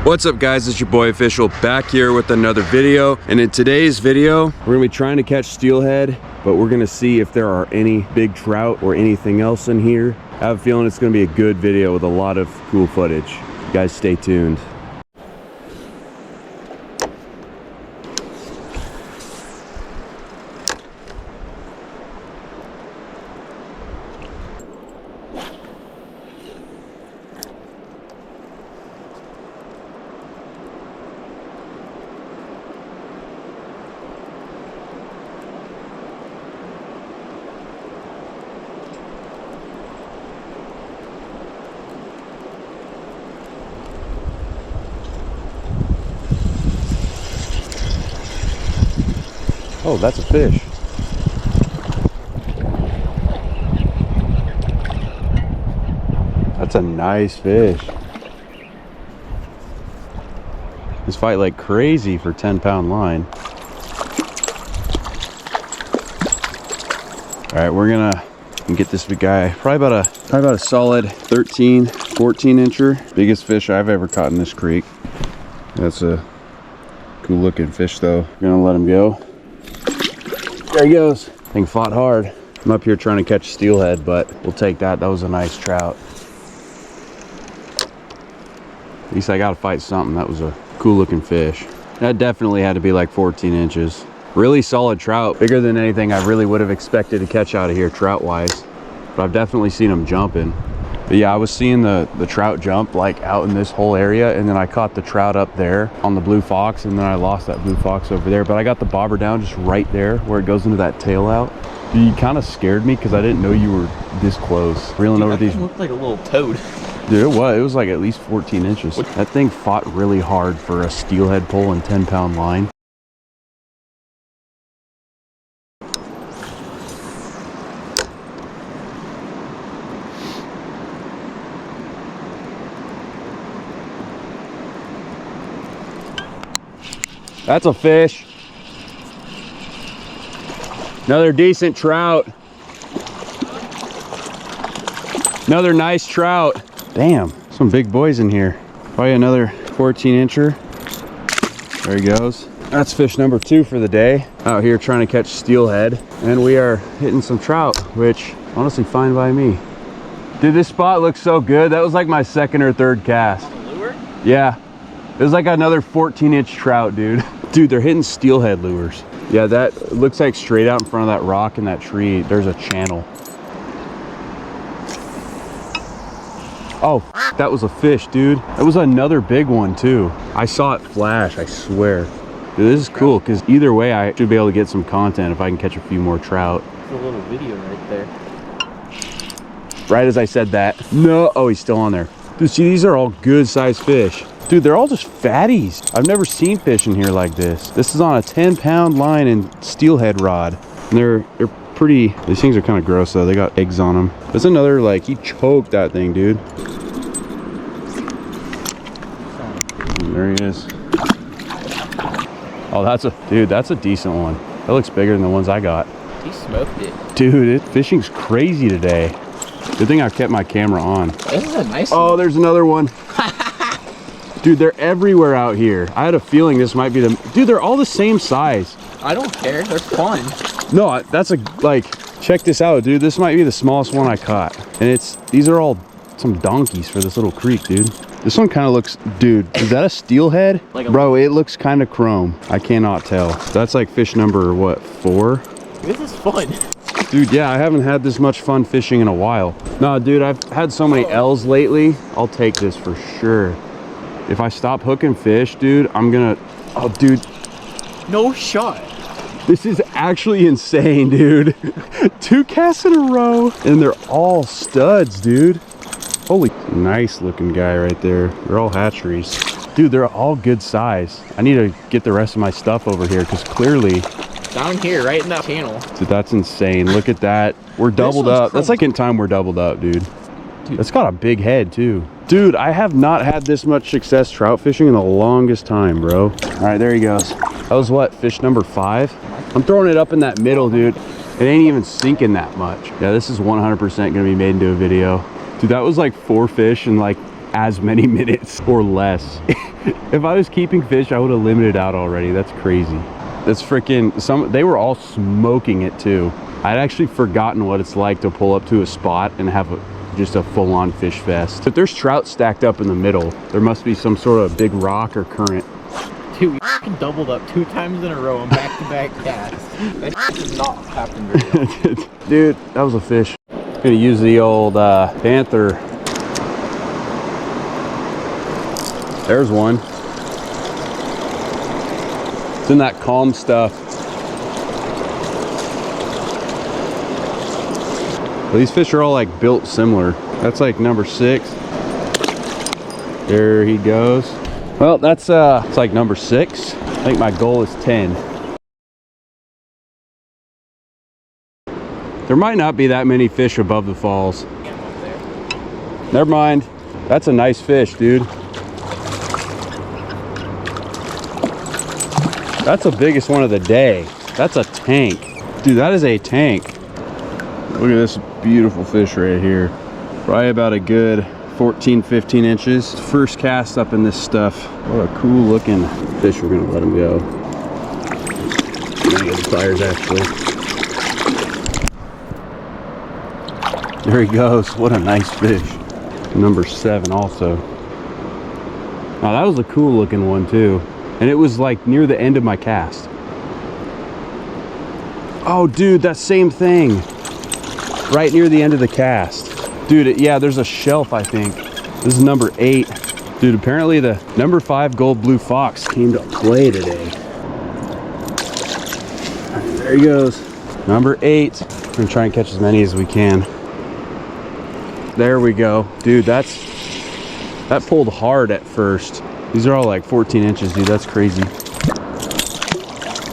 What's up guys, it's your boy O-Fishal back here with another video. And in today's video, we're gonna be trying to catch steelhead, but we're gonna see if there are any big trout or anything else in here. I have a feeling it's gonna be a good video with a lot of cool footage. You guys stay tuned. Oh, that's a fish. That's a nice fish. This fight like crazy for 10-pound line. All right, we're gonna get this big guy. Probably about a solid 13, 14 incher. Biggest fish I've ever caught in this creek. That's a cool looking fish though. Gonna let him go. There he goes. Thing fought hard. I'm up here trying to catch steelhead, but we'll take that. That was a nice trout. At least I gotta fight something. That was a cool looking fish. That definitely had to be like 14 inches. Really solid trout. Bigger than anything I really would have expected to catch out of here trout wise. But I've definitely seen them jumping. But yeah, I was seeing the trout jump like out in this whole area, and then I caught the trout up there on the blue fox, and then I lost that blue fox over there. But I got the bobber down just right there where it goes into that tail out. Dude, you kind of scared me because I didn't know you were this close. Reeling over these. It looked like a little toad. Dude, it was like at least 14 inches. That thing fought really hard for a steelhead pull and 10-pound line. That's a fish. Another decent trout. Another nice trout. Damn, some big boys in here. Probably another 14 incher. There he goes. That's fish number 2 for the day. Out here trying to catch steelhead. And we are hitting some trout, which honestly fine by me. Dude, this spot looks so good. That was like my second or third cast. On the lure? Yeah. It was like another 14-inch trout, dude. Dude, they're hitting steelhead lures. Yeah, that looks like straight out in front of that rock and that tree, there's a channel. Oh, that was a fish, dude. That was another big one, too. I saw it flash, I swear. Dude, this is cool, because either way, I should be able to get some content if I can catch a few more trout. There's a little video right there. Right as I said that. No, oh, he's still on there. Dude, see, these are all good-sized fish. Dude, they're all just fatties. I've never seen fish in here like this. This is on a 10-pound line and steelhead rod. And they're pretty, these things are kind of gross though. They got eggs on them. There's another, like, he choked that thing, dude. And there he is. Oh, that's a decent one. That looks bigger than the ones I got. He smoked it. Dude, fishing's crazy today. Good thing I kept my camera on. This is a nice one. Oh, there's another one. Dude, they're everywhere out here. I had a feeling this might be the... Dude, they're all the same size. I don't care. They're fun. No, that's a... Like, check this out, dude. This might be the smallest one I caught. And these are all some donkeys for this little creek, dude. This one kind of looks... Dude, is that a steelhead? Bro, it looks kind of chrome. I cannot tell. That's like fish number, what, 4? This is fun. Dude, yeah, I haven't had this much fun fishing in a while. No, dude, I've had so many L's lately. I'll take this for sure. If I stop hooking fish, dude, I'm gonna... Oh, dude. No shot. This is actually insane, dude. 2 casts in a row, and they're all studs, dude. Holy, nice looking guy right there. They're all hatcheries. Dude, they're all good size. I need to get the rest of my stuff over here, because clearly... Down here, right in that channel. Dude, that's insane. Look at that. We're doubled up. That's like in time we're doubled up, dude. That's got a big head, too. Dude, I have not had this much success trout fishing in the longest time, bro. All right, there he goes. That was what, fish number 5? I'm throwing it up in that middle, dude. It ain't even sinking that much. Yeah, this is 100% gonna be made into a video. Dude, that was like 4 fish in like as many minutes or less. If I was keeping fish, I would have limited out already. That's crazy. That's freaking, they were all smoking it too. I'd actually forgotten what it's like to pull up to a spot and have just a full-on fish fest. But there's trout stacked up in the middle. There must be some sort of big rock or current. Dude, we f***ing doubled up 2 times in a row on back-to-back casts. That does not happen very often. Dude, that was a fish. Gonna use the old Panther. There's one. It's in that calm stuff. Well, these fish are all like built similar. That's like number 6. There he goes. Well, that's it's like number 6. I think my goal is 10. There might not be that many fish above the falls. Never mind. That's a nice fish, dude. That's the biggest one of the day. That's a tank. Dude, that is a tank. Look at this beautiful fish right here. Probably about a good 14, 15 inches. First cast up in this stuff. What a cool looking fish. We're gonna let him go. Many of the pliers actually. There he goes. What a nice fish. Number 7 also. Now that was a cool looking one too. And it was like near the end of my cast. Oh dude, that same thing. Right near the end of the cast. Dude, yeah, there's a shelf, I think. This is number 8. Dude, apparently the number 5 gold blue fox came to play today. There he goes. Number 8. We're gonna try and catch as many as we can. There we go. Dude, that pulled hard at first. These are all like 14 inches, dude. That's crazy.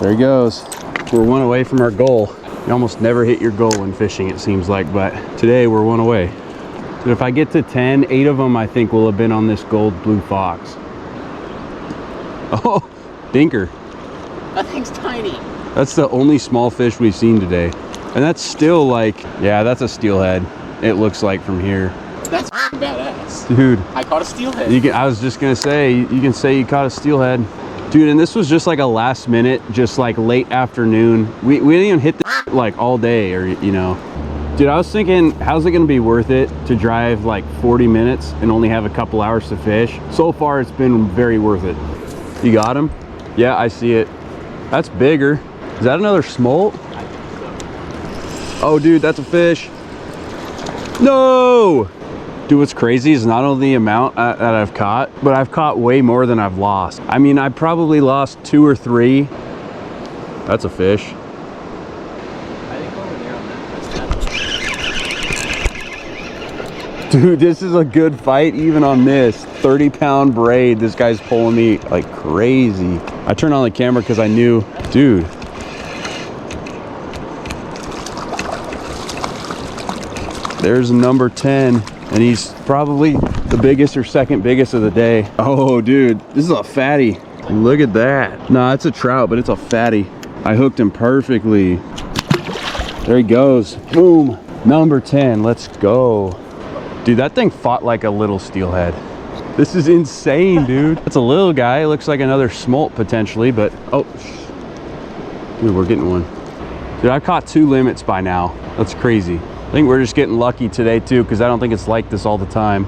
There he goes. We're 1 away from our goal. You almost never hit your goal in fishing, it seems like, but today we're 1 away. But if I get to 10, 8 of them I think will have been on this gold blue fox. Oh, dinker. That thing's tiny. That's the only small fish we've seen today. And that's still like, yeah, that's a steelhead. It looks like from here. That's badass. Dude. I caught a steelhead. I was just gonna say, you can say you caught a steelhead. Dude, and this was just like a last minute, just like late afternoon. We didn't even hit the like all day or, you know. Dude, I was thinking, how's it gonna be worth it to drive like 40 minutes and only have a couple hours to fish? So far, it's been very worth it. You got him? Yeah, I see it. That's bigger. Is that another smolt? Oh, dude, that's a fish. No! Dude, what's crazy is not only the amount that I've caught, but I've caught way more than I've lost. I mean, I probably lost 2 or 3. That's a fish. I think over there on that. Dude, this is a good fight even on this 30-pound braid. This guy's pulling me like crazy. I turned on the camera because I knew, dude. There's number 10. And he's probably the biggest or second biggest of the day. Oh, dude, this is a fatty. Look at that. Nah, it's a trout, but it's a fatty. I hooked him perfectly. There he goes. Boom. Number 10. Let's go. Dude, that thing fought like a little steelhead. This is insane, dude. That's a little guy. It looks like another smolt potentially, but oh, dude, we're getting one. Dude, I've caught 2 limits by now. That's crazy. I think we're just getting lucky today too, because I don't think it's like this all the time.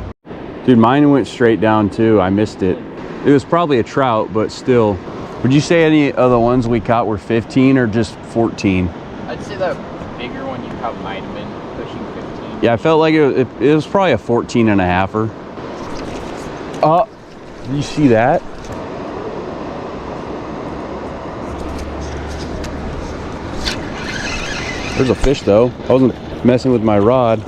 Dude, mine went straight down too. I missed it. It was probably a trout, but still. Would you say any of the ones we caught were 15 or just 14? I'd say that bigger one you caught might have been pushing 15. Yeah, I felt like it was probably a 14 and a halfer. Oh, did you see that? There's a fish though. I wasn't messing with my rod.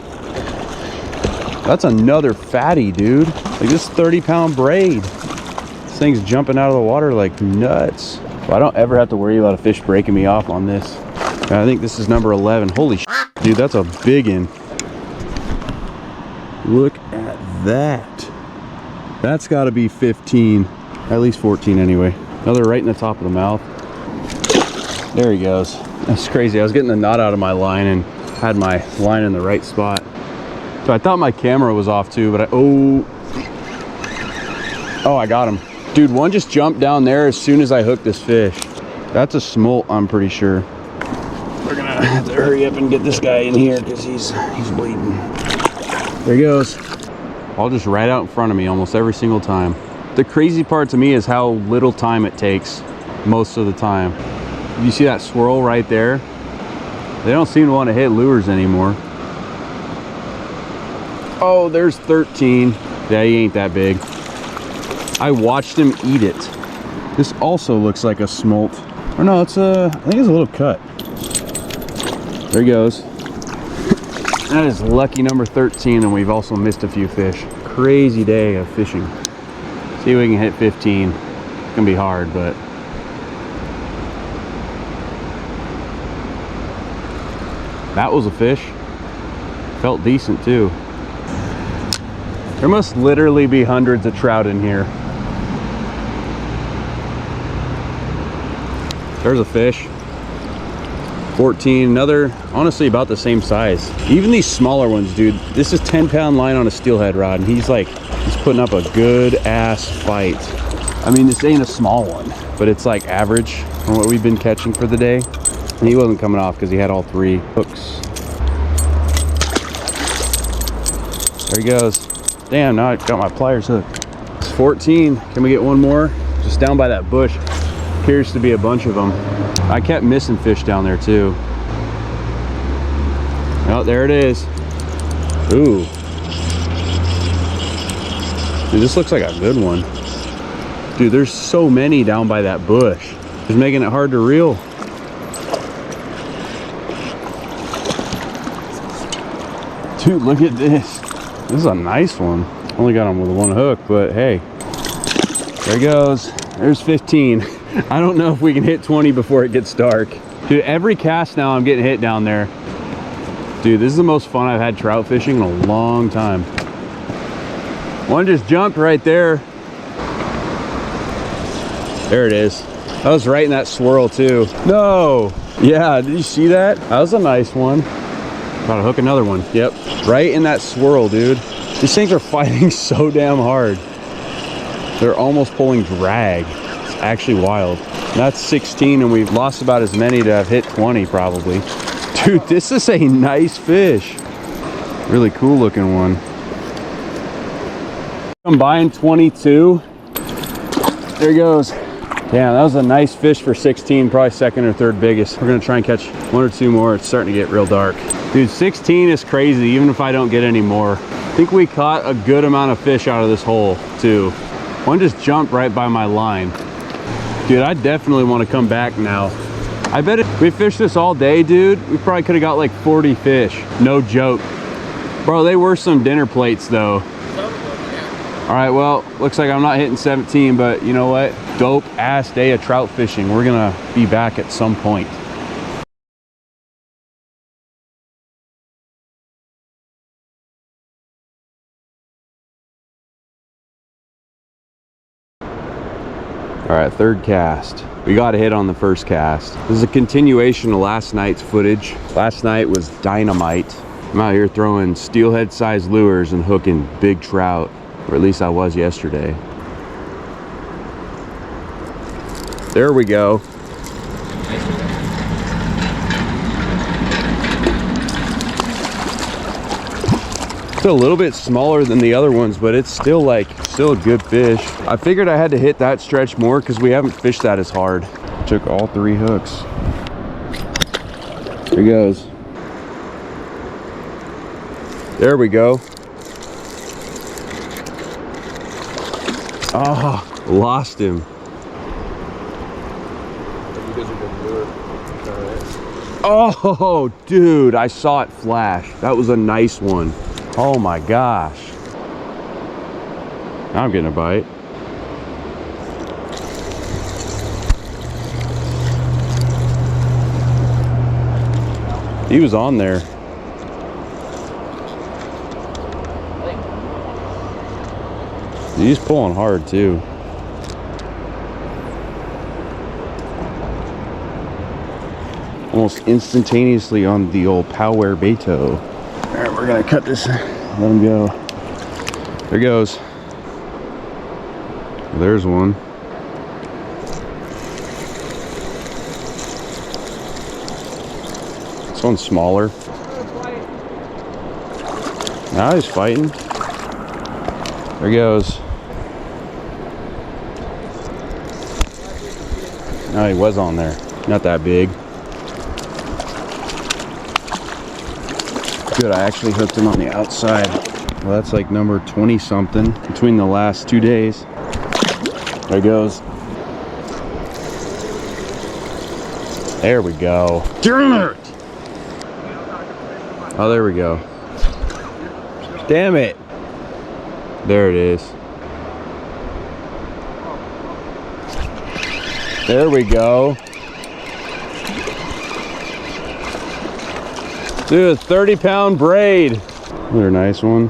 That's another fatty, dude. Like this 30-pound braid. This thing's jumping out of the water like nuts. Well, I don't ever have to worry about a fish breaking me off on this. I think this is number 11. Holy shit, dude, that's a big one. Look at that. That's got to be 15, at least 14 anyway. Another right in the top of the mouth. There he goes. That's crazy. I was getting the knot out of my line and had my line in the right spot. So I thought my camera was off too, but oh, Oh, I got him. Dude, one just jumped down there as soon as I hooked this fish. That's a smolt, I'm pretty sure. We're gonna have to hurry up and get this guy in here because he's bleeding. There he goes. All just right out in front of me almost every single time. The crazy part to me is how little time it takes most of the time. You see that swirl right there? They don't seem to want to hit lures anymore. Oh, there's 13. Yeah, he ain't that big. I watched him eat it. This also looks like a smolt. Or no, it's I think it's a little cut. There he goes. That is lucky number 13, and we've also missed a few fish. Crazy day of fishing. See if we can hit 15. It's gonna be hard, but that was a fish. Felt decent too. There must literally be hundreds of trout in here. There's a fish. 14, another, honestly about the same size. Even these smaller ones, dude. This is 10-pound line on a steelhead rod, and he's putting up a good ass fight. I mean, this ain't a small one, but it's like average from what we've been catching for the day. And he wasn't coming off because he had all 3 hooks. There he goes. Damn, now I got my pliers hooked. It's 14. Can we get one more? Just down by that bush. Appears to be a bunch of them. I kept missing fish down there too. Oh, there it is. Ooh. Dude, this looks like a good one. Dude, there's so many down by that bush. It's making it hard to reel. Dude, look at this. This is a nice one. Only got him with 1 hook, but hey. There he goes. There's 15. I don't know if we can hit 20 before it gets dark. Dude, every cast now I'm getting hit down there. Dude, this is the most fun I've had trout fishing in a long time. One just jumped right there. There it is. That was right in that swirl too. No. Yeah, did you see that? That was a nice one. About to hook another one. Yep. Right in that swirl, dude. These things are fighting so damn hard. They're almost pulling drag. It's actually wild. That's 16, and we've lost about as many to have hit 20 probably. Dude, this is a nice fish. Really cool looking one. Combined 22. There he goes. Damn, that was a nice fish for 16, probably second or third biggest. We're gonna try and catch 1 or 2 more. It's starting to get real dark. Dude, 16 is crazy, even if I don't get any more. I think we caught a good amount of fish out of this hole too. One just jumped right by my line. Dude, I definitely want to come back now. I bet if we fished this all day, dude, we probably could have got like 40 fish. No joke. Bro, they were some dinner plates though. All right, well, looks like I'm not hitting 17, but you know what? Dope ass day of trout fishing. We're gonna be back at some point. All right, third cast. We got a hit on the first cast. This is a continuation of last night's footage. Last night was dynamite. I'm out here throwing steelhead sized lures and hooking big trout, or at least I was yesterday. There we go. It's a little bit smaller than the other ones, but it's still a good fish. I figured I had to hit that stretch more because we haven't fished that as hard. Took all 3 hooks. There he goes. There we go. Oh, lost him. Oh, dude, I saw it flash. That was a nice one. Oh my gosh. Now I'm getting a bite. He was on there. He's pulling hard too. Almost instantaneously on the old Power Beto. All right, we're gonna cut this, let him go. There goes. There's one. This one's smaller. Now he's fighting. There he goes. No, he was on there. Not that big. Good, I actually hooked him on the outside. Well, that's like number 20 something between the last 2 days. There he goes. There we go. Darn it! Oh, there we go. Damn it. There it is. There we go. Dude, a 30-pound braid. Another nice one.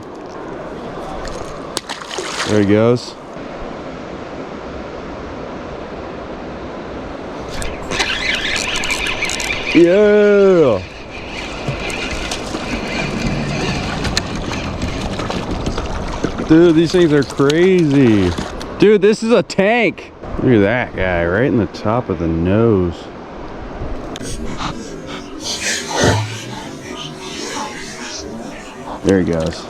There he goes. Yeah. Dude, these things are crazy. Dude, this is a tank. Look at that guy right in the top of the nose. There he goes.